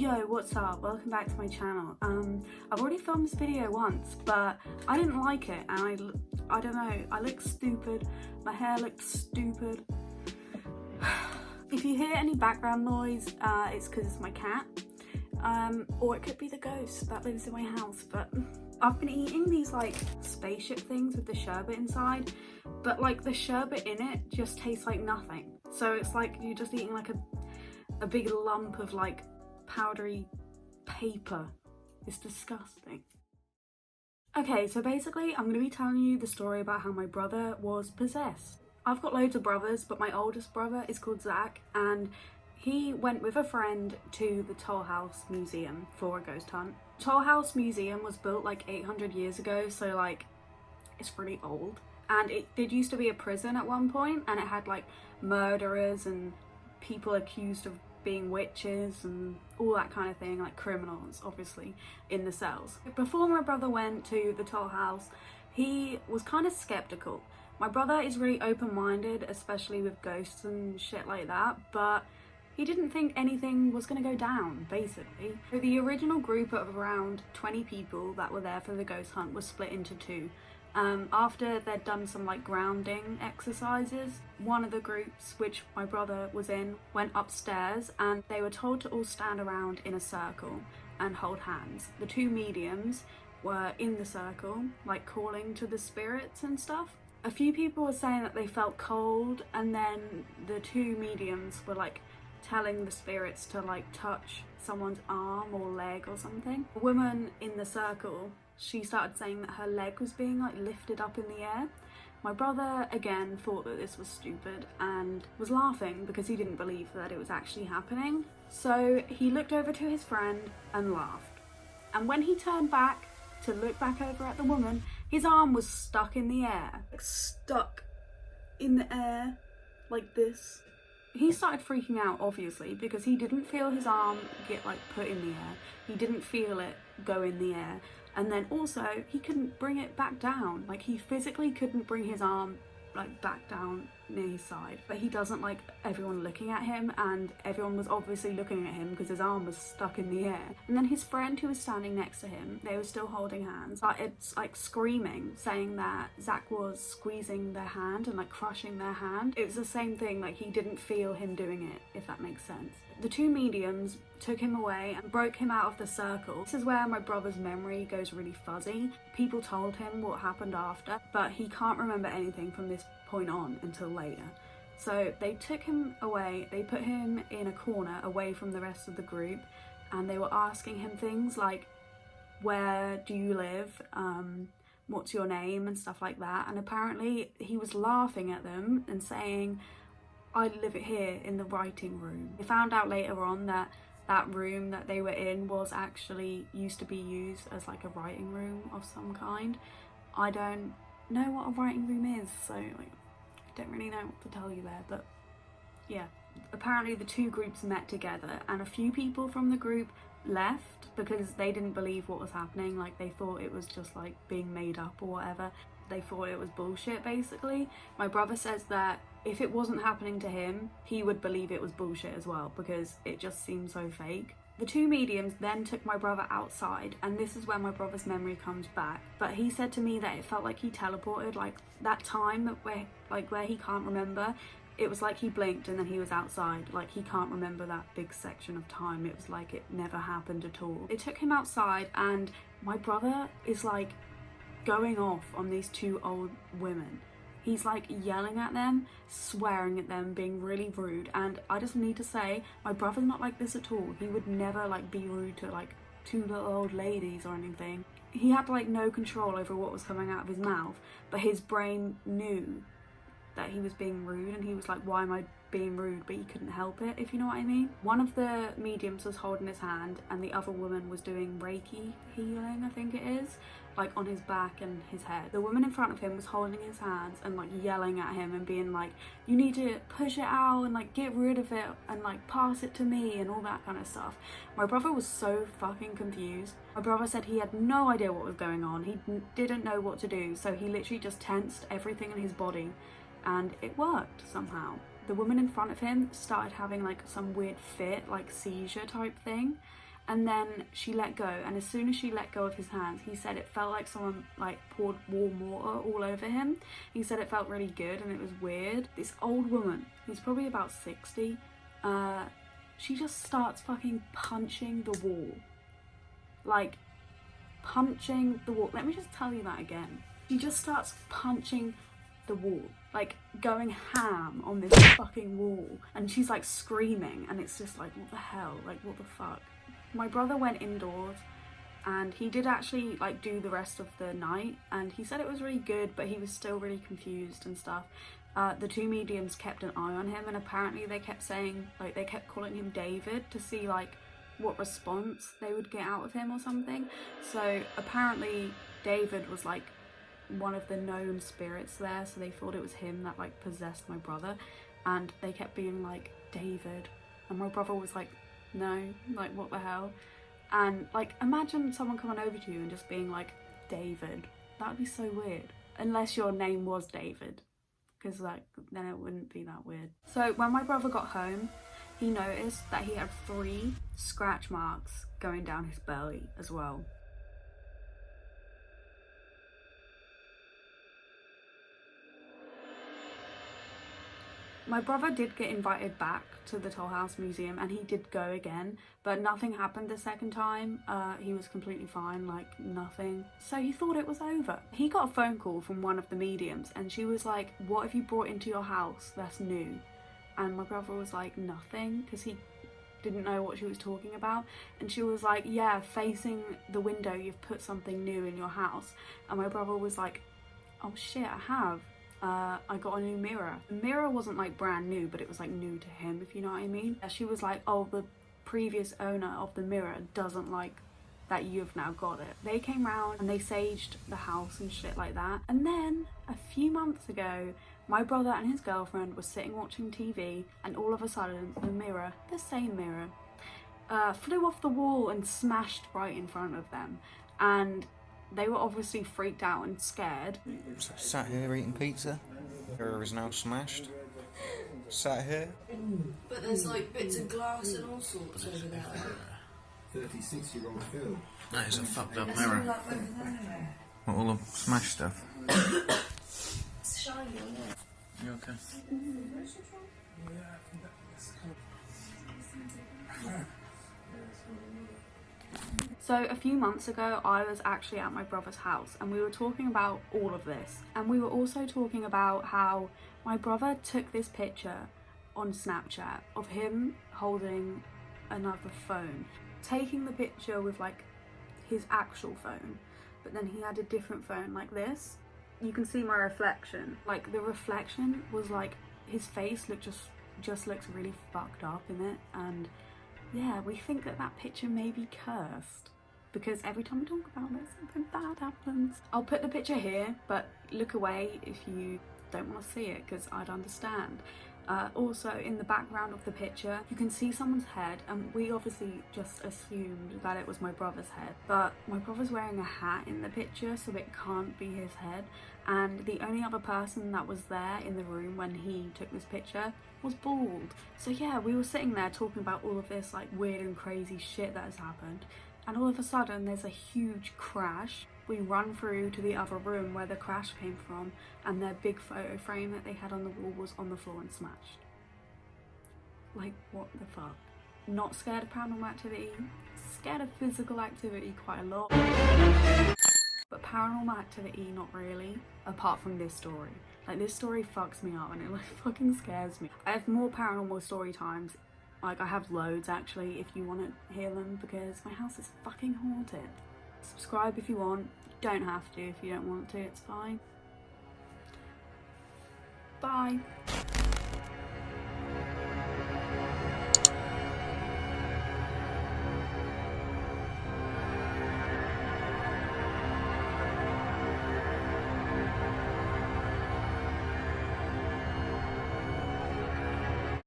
Yo, what's up? Welcome back to my channel. I've already filmed this video once, but I didn't like it, and I don't know, I look stupid, my hair looks stupid. If you hear any background noise, it's because it's my cat, or it could be the ghost that lives in my house. But I've been eating these like spaceship things with the sherbet inside, but like the sherbet in it just tastes like nothing. So it's like you're just eating like a big lump of like powdery paper. It's disgusting. Okay, so basically I'm going to be telling you the story about how my brother was possessed. I've got loads of brothers, but my oldest brother is called Zach, and he went with a friend to the Tolhouse Museum for a ghost hunt. Tolhouse Museum was built like 800 years ago, so like it's really old. And it did used to be a prison at one point, and it had like murderers and people accused of being witches and all that kind of thing, like criminals obviously in the cells. Before my brother went to the Toll House, he was kind of skeptical. My brother is really open-minded, especially with ghosts and shit like that, but he didn't think anything was going to go down, basically. So the original group of around 20 people that were there for the ghost hunt was split into two. After they'd done some like grounding exercises, one of the groups, which my brother was in, went upstairs and they were told to all stand around in a circle and hold hands. The two mediums were in the circle, like calling to the spirits and stuff. A few people were saying that they felt cold, and then the two mediums were like telling the spirits to like touch someone's arm or leg or something. A woman in the circle, she started saying that her leg was being like lifted up in the air. My brother again thought that this was stupid and was laughing because he didn't believe that it was actually happening. So he looked over to his friend and laughed. And when he turned back to look back over at the woman, his arm was stuck in the air. Like stuck in the air like this. He started freaking out obviously because he didn't feel his arm get like put in the air. He didn't feel it go in the air. And then also he couldn't bring it back down. Like he physically couldn't bring his arm like back down near his side. But he doesn't like everyone looking at him, and everyone was obviously looking at him because his arm was stuck in the air. And then his friend who was standing next to him, they were still holding hands, started like screaming, saying that Zach was squeezing their hand and like crushing their hand. It was the same thing, like he didn't feel him doing it, if that makes sense. The two mediums took him away and broke him out of the circle. This is where my brother's memory goes really fuzzy. People told him what happened after, but he can't remember anything from this point on until later. So they took him away, they put him in a corner away from the rest of the group, and they were asking him things like, where do you live? What's your name? And stuff like that. And apparently he was laughing at them and saying, I live here in the writing room. They found out later on that that room that they were in was actually used to be used as like a writing room of some kind. I don't know what a writing room is, so like, I don't really know what to tell you there, but yeah. Apparently the two groups met together, and a few people from the group left because they didn't believe what was happening. Like they thought it was just like being made up or whatever. They thought it was bullshit basically. My brother says that if it wasn't happening to him, he would believe it was bullshit as well because it just seemed so fake. The two mediums then took my brother outside, and this is where my brother's memory comes back. But he said to me that it felt like he teleported, like that time where he can't remember. It was like he blinked and then he was outside. Like he can't remember that big section of time. It was like it never happened at all. They took him outside, and my brother is like going off on these two old women. He's like yelling at them, swearing at them, being really rude. And I just need to say, my brother's not like this at all. He would never like be rude to like two little old ladies or anything. He had like no control over what was coming out of his mouth, but his brain knew that he was being rude, and he was like, why am I being rude? But he couldn't help it, if you know what I mean. One of the mediums was holding his hand, and the other woman was doing Reiki healing, I think it is, like on his back and his head. The woman in front of him was holding his hands and like yelling at him and being like, you need to push it out and like get rid of it and like pass it to me and all that kind of stuff. My brother was so fucking confused. My brother said he had no idea what was going on. He didn't know what to do, so he literally just tensed everything in his body, and it worked somehow. The woman in front of him started having like some weird fit, like seizure type thing, and then she let go, and as soon as she let go of his hands, he said it felt like someone like poured warm water all over him. He said it felt really good and it was weird. This old woman, who's probably about 60, she just starts fucking punching the wall. Like, punching the wall. Let me just tell you that again. She just starts punching the wall, like going ham on this fucking wall, and she's like screaming, and it's just like, what the hell, like what the fuck. My brother went indoors and he did actually like do the rest of the night, and he said it was really good, but he was still really confused and stuff. The two mediums kept an eye on him, and apparently they kept saying, like they kept calling him David to see like what response they would get out of him or something. So apparently David was like one of the known spirits there, so they thought it was him that like possessed my brother, and they kept being like, David, and my brother was like, no, like what the hell. And like, imagine someone coming over to you and just being like, David. That would be so weird, unless your name was David, because like then it wouldn't be that weird. So when my brother got home, he noticed that he had 3 scratch marks going down his belly as well. My brother did get invited back to the Tollhouse Museum, and he did go again, but nothing happened the second time. He was completely fine, like nothing. So he thought it was over. He got a phone call from one of the mediums, and she was like, what have you brought into your house that's new? And my brother was like, nothing, because he didn't know what she was talking about. And she was like, yeah, facing the window you've put something new in your house. And my brother was like, oh shit, I have. I got a new mirror. The mirror wasn't like brand new, but it was like new to him, if you know what I mean. She was like, oh, the previous owner of the mirror doesn't like that you've now got it. They came round and they saged the house and shit like that. And then a few months ago, my brother and his girlfriend were sitting watching TV, and all of a sudden the mirror, the same mirror, flew off the wall and smashed right in front of them. And they were obviously freaked out and scared. So, sat here eating pizza. Mirror is now smashed. Sat here. But there's like bits of glass and all sorts over there. 36-year-old Phil. That is a fucked up mirror. What, all the smashed stuff? It's shiny, isn't it? You okay? So a few months ago, I was actually at my brother's house, and we were talking about all of this. And we were also talking about how my brother took this picture on Snapchat of him holding another phone, taking the picture with like his actual phone, but then he had a different phone like this. You can see my reflection. Like the reflection was like, his face looked just looks really fucked up in it. And yeah, we think that that picture may be cursed, because every time we talk about it, something bad happens. I'll put the picture here, but look away if you don't want to see it, because I'd understand. Also, in the background of the picture, you can see someone's head, and we obviously just assumed that it was my brother's head. But my brother's wearing a hat in the picture, so it can't be his head. And the only other person that was there in the room when he took this picture was bald. So yeah, we were sitting there talking about all of this like weird and crazy shit that has happened. And all of a sudden there's a huge crash. We run through to the other room where the crash came from, and their big photo frame that they had on the wall was on the floor and smashed. Like, what the fuck? Not scared of paranormal activity, scared of physical activity quite a lot. But paranormal activity, not really, apart from this story. Like, this story fucks me up and it like fucking scares me. I have more paranormal story times. Like, I have loads actually, if you want to hear them, because my house is fucking haunted. Subscribe if you want. You don't have to if you don't want to, it's fine. Bye.